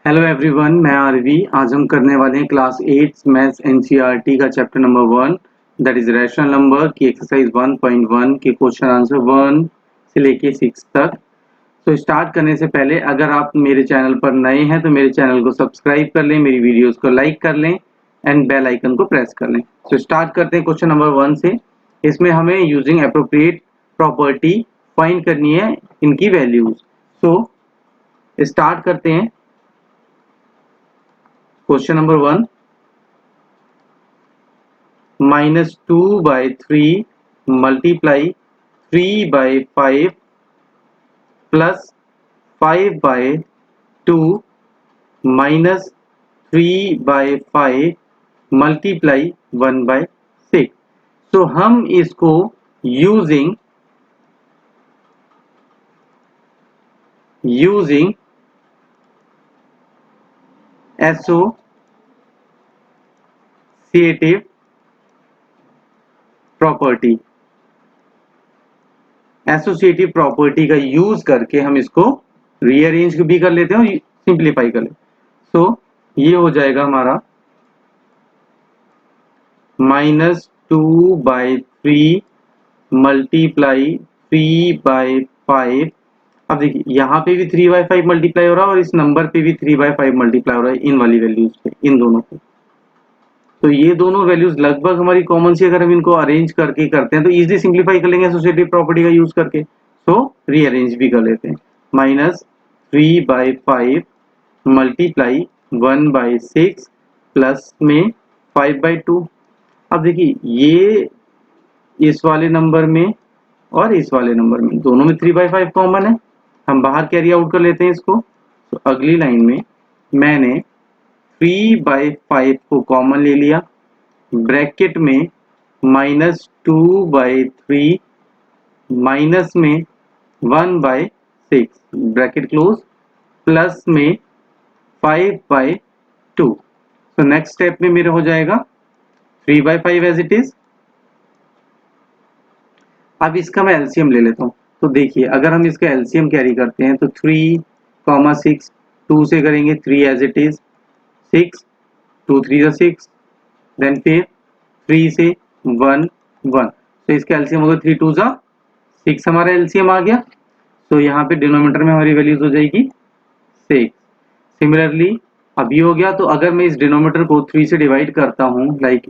Hello everyone, मैं RV. आज हम करने वाले हैं क्लास 8 मैथ्स एनसीईआरटी का chapter number 1 that is rational number की एक्सरसाइज 1.1 के क्वेश्चन आंसर 1 से लेके 6 तक। तो स्टार्ट करने से पहले अगर आप मेरे चैनल पर नए हैं तो मेरे चैनल को सब्सक्राइब कर लें, मेरी वीडियोस को लाइक कर लें एंड बेल आइकन को प्रेस कर लें। तो स्टार्ट करते हैं क्वेश्चन नंबर 1 से। इसमें हमें यूजिंग एप्रोप्रिएट प्रॉपर्टी फाइंड करनी है इनकी वैल्यूज। सो स्टार्ट करते हैं। Question number 1, -2/3 multiply 3/5 plus 5/2 minus 3/5 multiply 1/6। तो हम इसको यूजिंग एसोसिएटिव प्रॉपर्टी का यूज करके हम इसको रीअरेंज भी कर लेते हैं और सिंप्लीफाई कर लेते हैं। तो ये हो जाएगा हमारा -2/3 मल्टीप्लाई 3/5। अब देखिए यहाँ पे भी 3/5 मल्टीप्लाई हो रहा है और इस नंबर पे भी 3/5 मल्टीप्लाई हो रहा है, इन वाली वैल्यूज पे, इन दोनों पे। तो ये दोनों वैल्यूज लगभग हमारी कॉमन सी, अगर हम इनको अरेंज करके करते हैं तो इजीली सिंप्लीफाई कर लेंगे एसोसिएटिव प्रॉपर्टी का यूज करके। तो रीअरेंज भी कर लेते हैं। -3/5 मल्टीप्लाई 1/6 प्लस में 5/2। अब देखिए ये इस वाले नंबर में और इस वाले नंबर में दोनों में 3/5 कॉमन है, हम बाहर कैरी आउट कर लेते हैं इसको। तो अगली लाइन में मैंने 3/5 को कॉमन ले लिया, ब्रैकेट में -2/3 माइनस में 1/6 ब्रैकेट क्लोज प्लस में 5/2। तो नेक्स्ट स्टेप में मेरा हो जाएगा 3/5 एज इट इज। अब इसका मैं एलसीएम ले लेता हूँ। तो देखिए अगर हम इसका एलसीएम कैरी करते हैं तो 3, 6 2 से करेंगे 3 एज इट इज, 6 2 3 6, देन फिर 3 से 1 1। तो इसका एलसीएम होगा 3 2 6, हमारा एलसीएम आ गया। तो यहाँ पे डिनोमिनेटर में हमारी वैल्यूज हो जाएगी 6। सिमिलरली अब ये हो गया। तो अगर मैं इस डिनोमिनेटर को 3 से डिवाइड करता हूँ, लाइक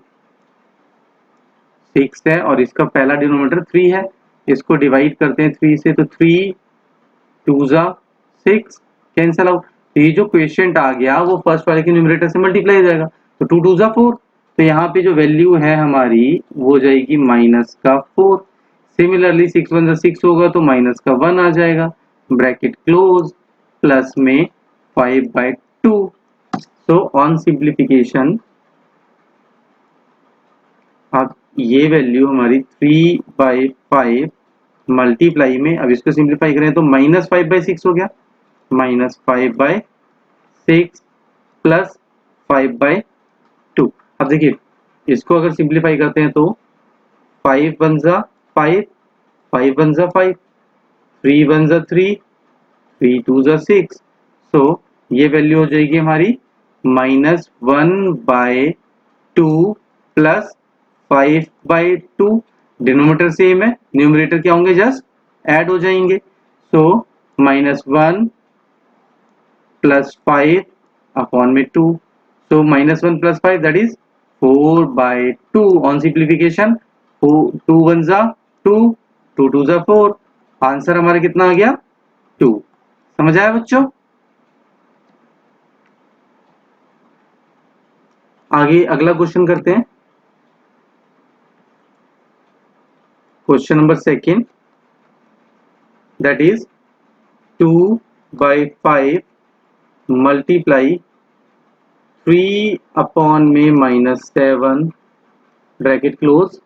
6 है और इसका पहला डिनोमिनेटर 3 है, इसको डिवाइड करते हैं 3 से, तो 3 2 6 कैंसल आउट। तो ये जो क्वेश्चन आ गया वो फर्स्ट वाले के न्यूमरेटर से मल्टीप्लाई हो जाएगा। तो 2 2 4। तो यहाँ पे जो वैल्यू है हमारी वो जाएगी -4। सिमिलरली 6 1 6 होगा तो -1 आ जाएगा, ब्रैकेट क्लोज प्लस में 5/2। सो ऑन सिंप्लीफिकेशन अब ये वैल्यू हमारी 3/5 मल्टीप्लाई में, अब इसको सिंप्लीफाई करें तो -5/6 हो गया, -5/6 प्लस 5/2। अब देखिए इसको अगर सिंप्लीफाई करते हैं तो 5 1 5, 5 1 5, 3 1 3, 3 2 6। सो ये वैल्यू हो जाएगी हमारी -1/2 प्लस 5/2। डिनोमिनेटर सेम है, न्यूमरेटर क्या होंगे, जस्ट ऐड हो जाएंगे। सो -1 प्लस 5 अपॉन में 2। सो -1 plus 5 that is 4/2 on simplification. 2 1 2, 2 2 4। Answer हमारा कितना आ गया, 2। समझ आया बच्चों? आगे अगला क्वेश्चन करते हैं। Question number second that is 2/5 multiply 3 upon में -7 ब्रैकेट क्लोज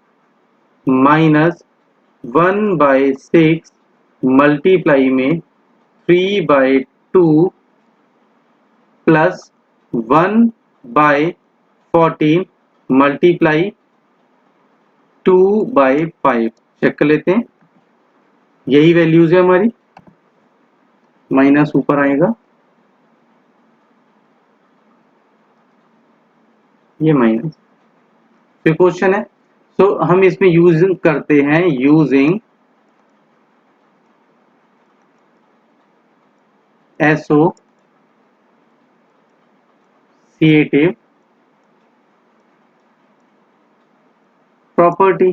माइनस 1/6 मल्टीप्लाई में 3/2 प्लस 1/14 मल्टीप्लाई 2/5। चेक कर लेते हैं, यही वैल्यूज है हमारी, माइनस ऊपर आएगा ये माइनस। फिर क्वेश्चन है, सो हम इसमें यूज करते हैं using associative property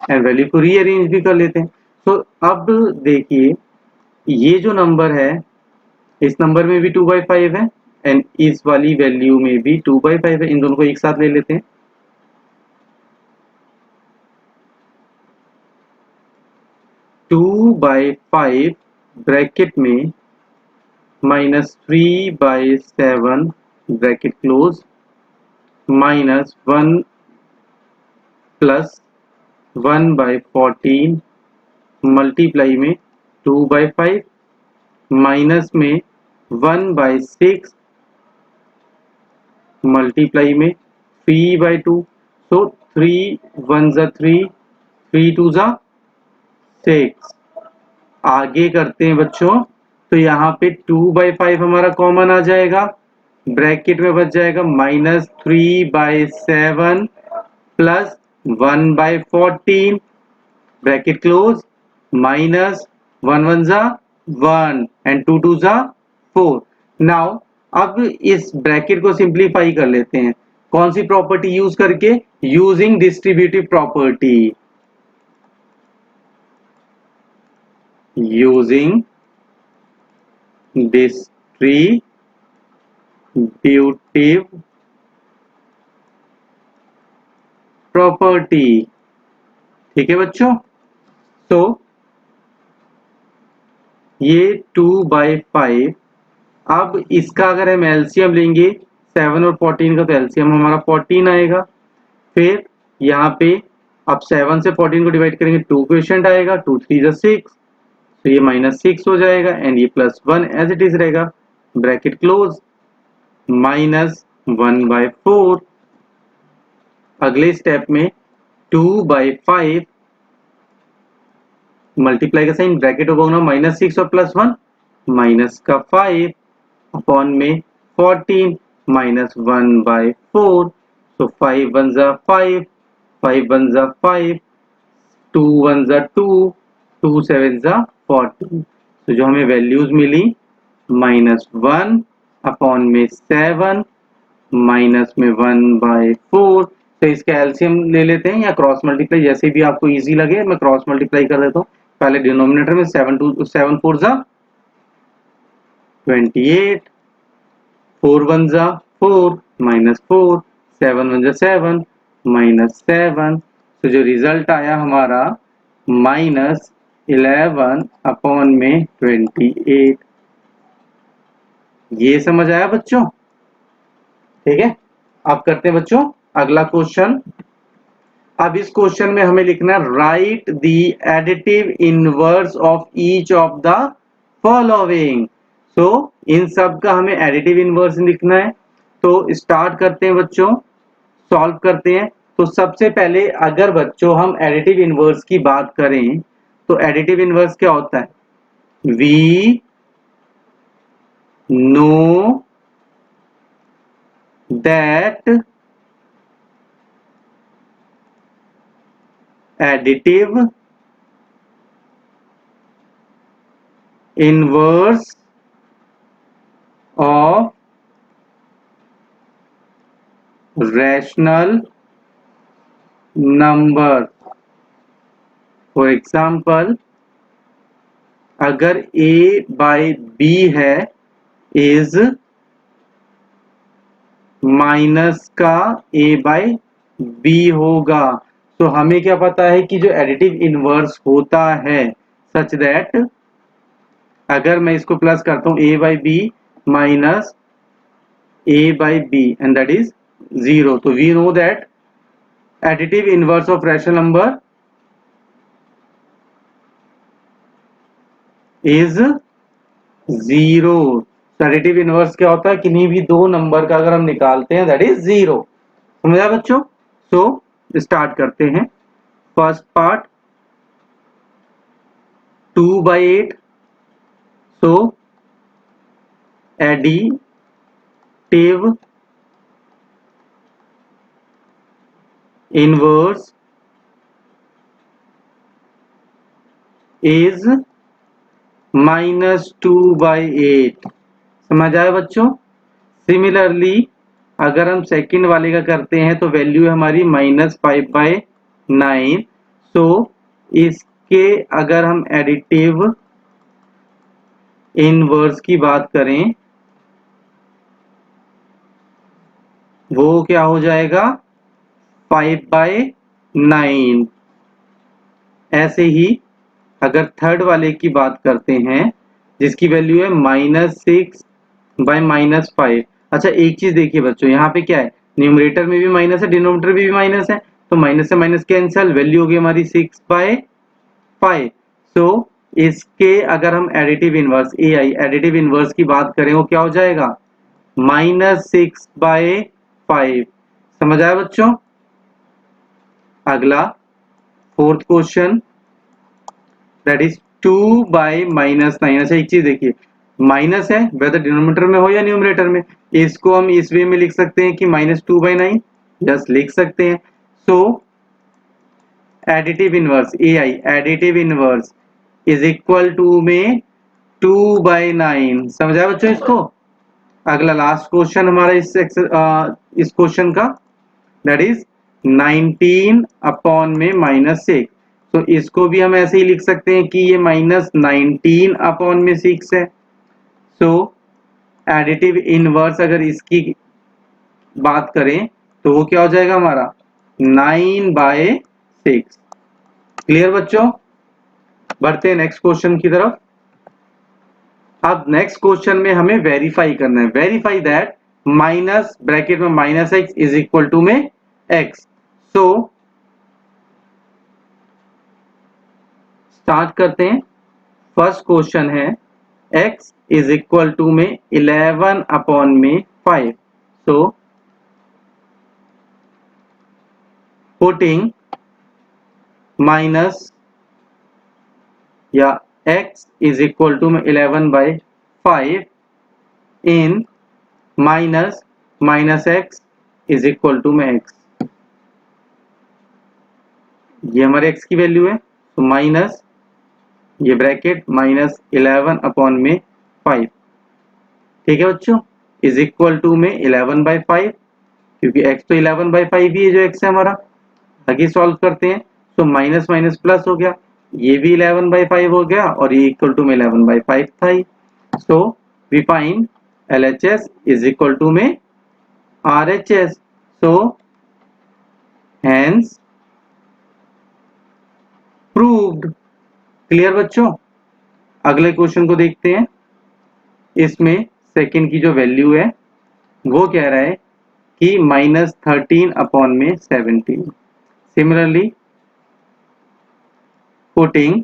and value को रीअरेंज भी कर लेते हैं। तो अब देखिए, ये जो नंबर है, इस नंबर में भी 2/5 है एंड इस वाली वैल्यू में भी 2/5 है। इन दोनों को एक साथ ले लेते हैं। 2/5 ब्रैकेट में -3/7 ब्रैकेट क्लोज -1 प्लस 1/14 मल्टीप्लाई में 2/5 माइनस में 1/6 मल्टीप्लाई में 3/2। सो 3 1 जा 3, 3 2 जा 6। आगे करते हैं बच्चों, तो यहाँ पे 2/5 हमारा कॉमन आ जाएगा, ब्रैकेट में बच जाएगा -3/7 प्लस 1/14 ब्रैकेट क्लोज माइनस 1 1 जा 1 एंड 2 2 जा 4। नाउ अब इस ब्रैकेट को सिंप्लीफाई कर लेते हैं। कौन सी प्रॉपर्टी यूज करके? Using distributive property. Using distributive property. ठीक है बच्चों, तो ये 2/5। अब इसका अगर हम एलसीएम लेंगे 7 और 14 का, तो एलसीएम हमारा 14 आएगा। फिर यहाँ पे अब 7 से 14 को डिवाइड करेंगे, 2 क्वेश्चन आएगा, 2 3 जा 6, तो ये -6 हो जाएगा एंड ये +1 एज इट इज रहेगा, ब्रैकेट क्लोज -1/4। अगले स्टेप में 2/5 मल्टीप्लाई का साइन, ब्रैकेट होगा ना -6 और +1 माइनस का 5 अपॉन में 14 -1/4। तो 5 1 जा 5, 5 1 जा 5, 2 1 जा 2, 2 7 जा 14। तो जो हमें वैल्यूज मिली -1 अपॉन में 7 माइनस में 1/4। तो इसका एलसीएम ले लेते हैं या क्रॉस मल्टीप्लाई, जैसे भी आपको इजी लगे। मैं क्रॉस मल्टीप्लाई कर देता हूँ। पहले डिनोमिनेटर में 7 4 जा 28, 4 1 जा 4 -4, 7 1 जा 7 -7। तो जो रिजल्ट आया हमारा -11 अपॉन में 28। ये समझ आया बच्चों? ठीक है, अब करते हैं बच्चों अगला क्वेश्चन। अब इस क्वेश्चन में हमें लिखना है write the additive inverse of each of the following. So इन सब का हमें एडिटिव इनवर्स लिखना है। तो स्टार्ट करते हैं बच्चों, सॉल्व करते हैं। तो सबसे पहले अगर बच्चों हम एडिटिव इनवर्स की बात करें, तो एडिटिव इनवर्स क्या होता है? We know that additive inverse of rational number। For example, अगर a/b है इज माइनस का a/b होगा। तो हमें क्या पता है कि जो एडिटिव इनवर्स होता है सच दैट, अगर मैं इसको प्लस करता हूं a/b minus a/b and that is 0, तो we know that additive inverse of rational number is 0। Additive inverse क्या होता है? किन्हीं भी दो नंबर का अगर हम निकालते हैं दैट इज 0। समझा बच्चों? सो स्टार्ट करते हैं। First part 2/8। So additive inverse is -2/8। समझ आया बच्चों? सिमिलरली अगर हम सेकंड वाले का करते हैं तो वैल्यू है हमारी -5/9। सो इसके अगर हम एडिटिव इनवर्स की बात करें वो क्या हो जाएगा 5/9। ऐसे ही अगर थर्ड वाले की बात करते हैं जिसकी वैल्यू है -6/-5। अच्छा एक चीज देखिए बच्चों, यहाँ पे क्या है, न्यूमरेटर में भी माइनस है, डिनोमिनेटर में भी माइनस है, तो माइनस से माइनस कैंसिल, वैल्यू होगी हमारी 6/5। सो इसके अगर हम एडिटिव इनवर्स एडिटिव इनवर्स की बात करें वो क्या हो जाएगा -6/5। समझ आया बच्चों? अगला फोर्थ क्वेश्चन दैट इज 2/-9। अच्छा एक चीज देखिए, माइनस है वेदर डिनोमिनेटर में हो या न्यूमरेटर में, इसको हम इस वे में लिख सकते हैं कि -2/9, यस लिख सकते हैं। So additive inverse additive inverse is equal to में 2/9। समझा बच्चों इसको? अगला लास्ट क्वेश्चन हमारा इस क्वेश्चन का दैट इज 19 में -6। तो इसको भी हम ऐसे ही लिख सकते हैं कि ये -19/6 है। सो एडिटिव इनवर्स अगर इसकी बात करें तो वो क्या हो जाएगा हमारा 9/6। क्लियर बच्चों? बढ़ते हैं नेक्स्ट क्वेश्चन की तरफ। अब नेक्स्ट क्वेश्चन में हमें वेरीफाई करना है, वेरीफाई दैट माइनस ब्रैकेट में -x इज इक्वल टू में x। सो स्टार्ट करते हैं। फर्स्ट क्वेश्चन है x इज इक्वल टू में 11/5। सो पुटिंग माइनस या x इज इक्वल टू में 11/5 इन -x इज इक्वल टू में x। ये हमारे x की वैल्यू है, तो माइनस ये ब्रैकेट -11/5। ठीक है बच्चों, इज इक्वल टू में 11/5, क्योंकि x तो 11/5 ही है जो x है हमारा। आगे सॉल्व करते हैं तो माइनस माइनस प्लस हो गया, ये भी 11/5 हो गया और ये इक्वल टू में 11/5 था ही। So we find LHS is equal to में RHS। So hence proved. Clear बच्चों? अगले क्वेश्चन को देखते हैं। इसमें सेकंड की जो वैल्यू है वो कह रहा है कि -13/17। Similarly putting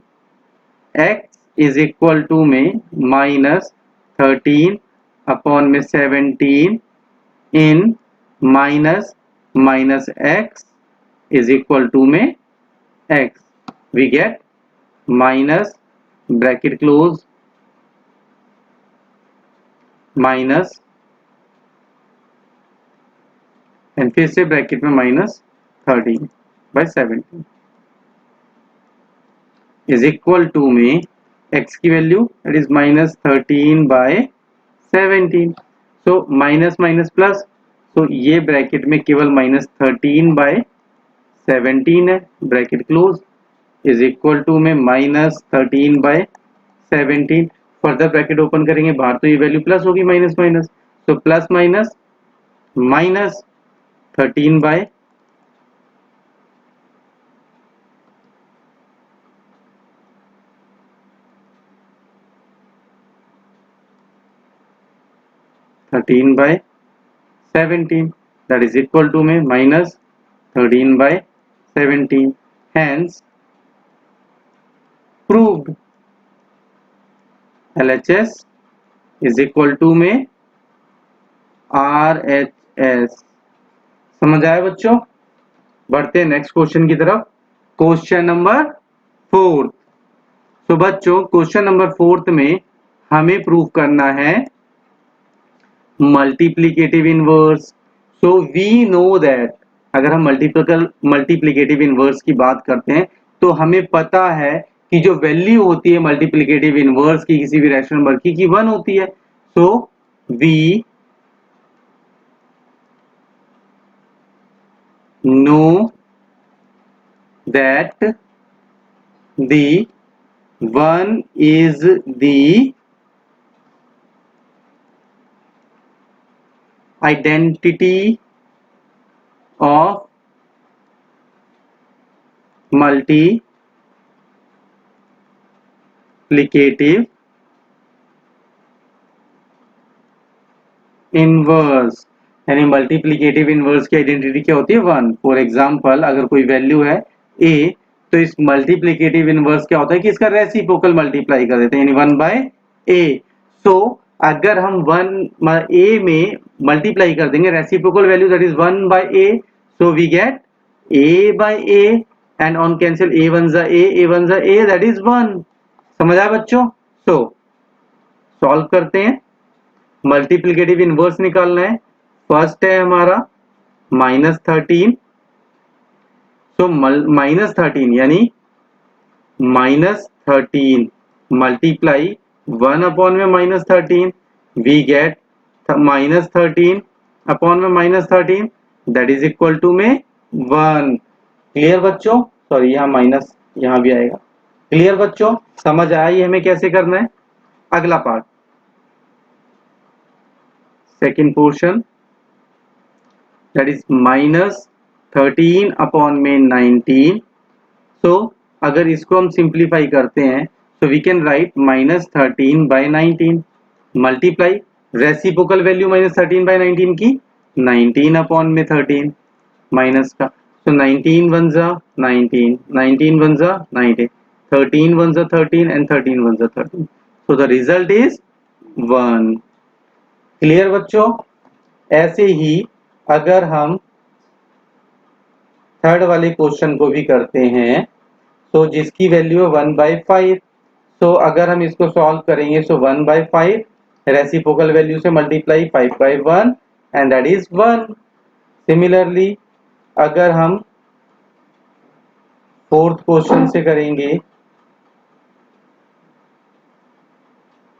x is equal to में -13/17 in -x is equal to में x, we get minus bracket close minus and फिर से ब्रैकेट में -13/17 इज इक्वल टू में x की value that is -13/17। So minus minus plus, तो ये bracket में केवल -13/17 है, bracket close is equal to में -13/17। फर्दर ब्रैकेट ओपन करेंगे बाहर तो ये वैल्यू प्लस होगी, माइनस माइनस, तो plus minus minus 13/17। that is equal to में -13/17। hence proved LHS is equal to में RHS। समझ आया बच्चों? बढ़ते हैं नेक्स्ट क्वेश्चन की तरफ। Question number 4। तो बच्चों क्वेश्चन नंबर 4 में हमें प्रूव करना है multiplicative inverse. So we know that अगर हम मल्टीप्लिकेटिव इनवर्स की बात करते हैं तो हमें पता है कि जो वैल्यू होती है मल्टीप्लिकेटिव इनवर्स की किसी भी रैशनल नंबर की 1 होती है। So we know that the 1 is the identity of multiplicative inverse. यानी मल्टीप्लिकेटिव इनवर्स की आइडेंटिटी क्या होती है 1। फॉर एग्जांपल अगर कोई वैल्यू है a तो इस मल्टीप्लिकेटिव इनवर्स क्या होता है कि इसका रेसिप्रोकल मल्टीप्लाई कर देते हैं यानी 1 बाय a। सो अगर हम 1 a में मल्टीप्लाई कर देंगे reciprocal value that is 1 by a, so we get a by a and on cancel a one जा a वन जा a दैट इज 1। समझ आया बच्चों? सो सॉल्व करते हैं। मल्टीप्लिकेटिव इनवर्स निकालना है। फर्स्ट है हमारा -13। सो -13 यानी -13 मल्टीप्लाई 1 अपॉन में -13 वी गेट -13 अपॉन में -13 दैट इज इक्वल टू में 1। क्लियर बच्चों? सॉरी यहाँ माइनस यहाँ भी आएगा। क्लियर बच्चों? समझ आया ये हमें कैसे करना है? अगला part second portion that is -13 upon में 19। सो अगर इसको हम सिंप्लीफाई करते हैं तो we can write -13 by 19 multiply reciprocal value -13 by 19 की 19 अपॉन में 13 माइनस का। तो 19 वन जा 19, 19 वन जा 19, 13 वन जा 13 एंड 13 वन जा 13। So the result is 1। Clear बच्चों? ऐसे ही अगर हम थर्ड वाले क्वेश्चन को भी करते हैं तो जिसकी वैल्यू है 1/5। तो अगर हम इसको सॉल्व करेंगे सो 1/5 रेसिप्रोकल वैल्यू से multiply 5/1 and that is 1। Similarly अगर हम फोर्थ क्वेश्चन से करेंगे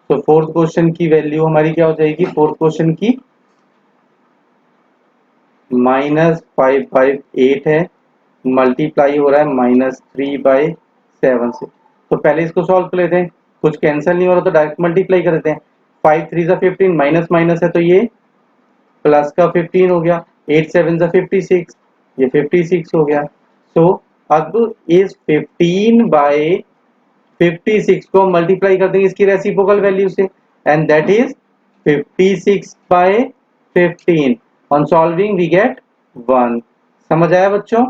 तो फोर्थ क्वेश्चन की वैल्यू हमारी क्या हो जाएगी? फोर्थ क्वेश्चन की -5/8 है मल्टीप्लाई हो रहा है -3/7 से। तो पहले इसको सॉल्व कर लेते हैं। कुछ कैंसिल नहीं हो रहा तो डायरेक्ट मल्टीप्लाई कर देते हैं। 5 3 जा 15 माइनस माइनस है तो ये प्लस का 15 हो गया। 8 7 जा 56 ये 56 हो गया। सो अब इस 15/56 को मल्टीप्लाई कर देंगे इसकी रेसिप्रोकल वैल्यू से and that is 56/15। On solving we get 1। समझ आया बच्चों?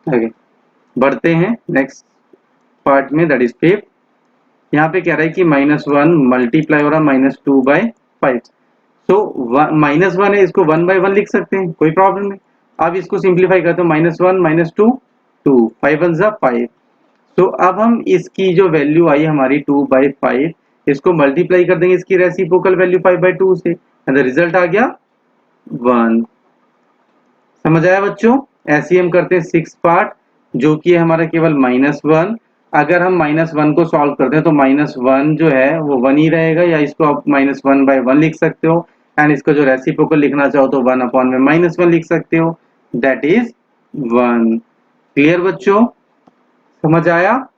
आगे बढ़ते हैं नेक्स्ट पार्ट में दैट इज फिफ्थ। यहाँ पे कह रहा है कि -1 मल्टीप्लाई हो रहा है -2/5। सो -1 है इसको 1/1 लिख सकते हैं, कोई प्रॉब्लम नहीं। अब इसको सिंप्लीफाई करते हैं -1 -2 2 5 1 जा 5। तो अब हम इसकी जो वैल्यू आई हमारी 2/5 इसको मल्टीप्लाई कर देंगे इसकी रेसिप्रोकल वैल्यू 5/2 से एंड द रिजल्ट आ गया 1। समझ आया बच्चों? ऐसे ही हम करते हैं सिक्स पार्ट जो कि है हमारा केवल -1। अगर हम -1 को सॉल्व करते हैं तो -1 जो है वो 1 ही रहेगा या इसको आप -1/1 लिख सकते हो एंड इसको जो रेसिप्रोकल लिखना चाहो तो 1 अपॉन में -1 लिख सकते हो दैट इज 1। क्लियर बच्चों? समझ आया?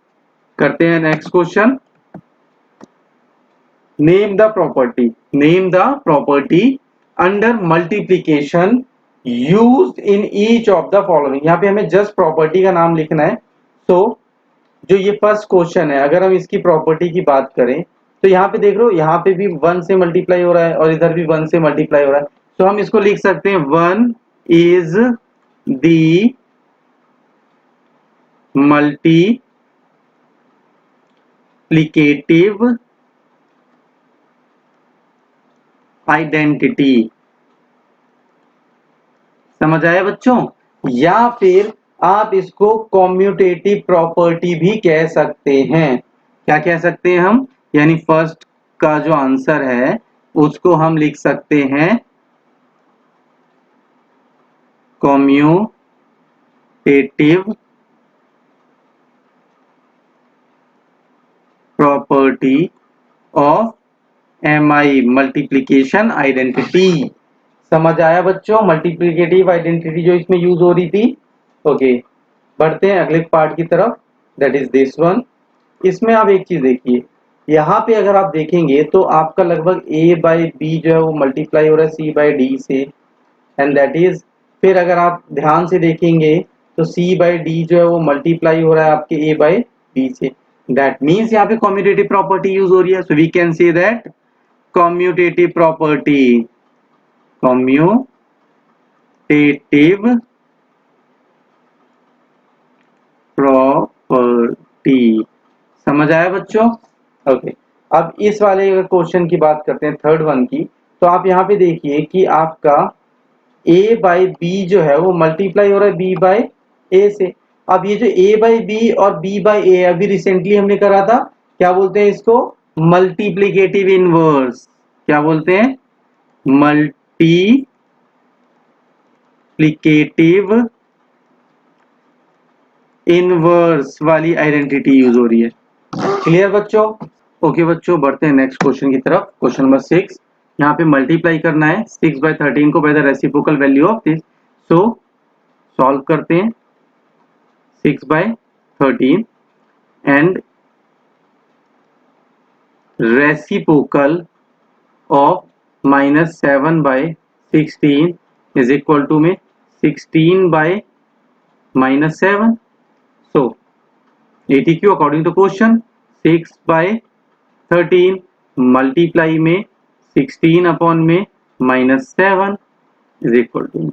करते हैं next question. Name the property under multiplication used in each of the following. यहाँ पे हमें जस्ट प्रॉपर्टी का नाम लिखना है। तो जो ये फर्स्ट क्वेश्चन है अगर हम इसकी प्रॉपर्टी की बात करें तो यहाँ पे देख रहे हो यहाँ पे भी 1 से मल्टीप्लाई हो रहा है और इधर भी 1 से मल्टीप्लाई हो रहा है। तो हम इसको लिख सकते हैं 1 इज द मल्टीप्लिकेटिव आइडेंटिटी। समझ आया बच्चों? या फिर आप इसको कॉम्यूटेटिव प्रॉपर्टी भी कह सकते हैं। क्या कह सकते हैं हम? यानी फर्स्ट का जो आंसर है उसको हम लिख सकते हैं commutative property of MI multiplication identity. समझ आया बच्चों? मल्टीप्लिकेटिव आइडेंटिटी जो इसमें यूज हो रही थी। ओके, बढ़ते हैं अगले पार्ट की तरफ, दैट इज दिस वन। इसमें आप एक चीज देखिए, यहाँ पे अगर आप देखेंगे तो आपका लगभग a बाई बी जो है वो मल्टीप्लाई हो रहा है c बाई डी से, एंड दैट इज, फिर अगर आप ध्यान से देखेंगे तो c बाई डी जो है वो मल्टीप्लाई हो रहा है आपके a बाई बी से। दैट मीन्स यहाँ पे कॉम्यूटेटिव प्रॉपर्टी यूज हो रही है। So we can say that commutative property, commutative property. समझ आया बच्चों? ओके, अब इस वाले क्वेश्चन की बात करते हैं, थर्ड वन की। तो आप यहाँ पे देखिए कि आपका a बाई बी जो है वो मल्टीप्लाई हो रहा है b बाई ए से। अब ये जो a बाई बी और b बाई ए अभी रिसेंटली हमने करा था, क्या बोलते हैं इसको? Multiplicative inverse. क्या बोलते हैं? मल्टीप्लिकेटिव इनवर्स वाली आइडेंटिटी यूज हो रही है। क्लियर बच्चों? ओके बच्चों, बढ़ते हैं नेक्स्ट क्वेश्चन की तरफ। क्वेश्चन नंबर 6, यहाँ पे मल्टीप्लाई करना है 6 बाई 13 को by the reciprocal value of this. So solve करते हैं 6 by 13 and reciprocal of -7 by 16 is equal to में 16 by -7। So ATQ according to question 6 by 13 multiply में 16 अपॉन में -7 इज इक्वल टू,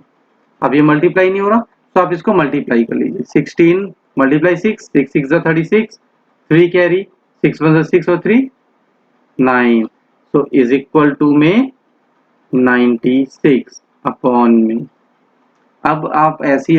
अब ये मल्टीप्लाई नहीं हो रहा तो आप इसको मल्टीप्लाई कर लीजिए। 16 मल्टीप्लाई 6, 6 6 36, 3 कैरी, 6 1 6 और 3 9, सो इज इक्वल टू में 96 अपॉन में। अब आप ऐसी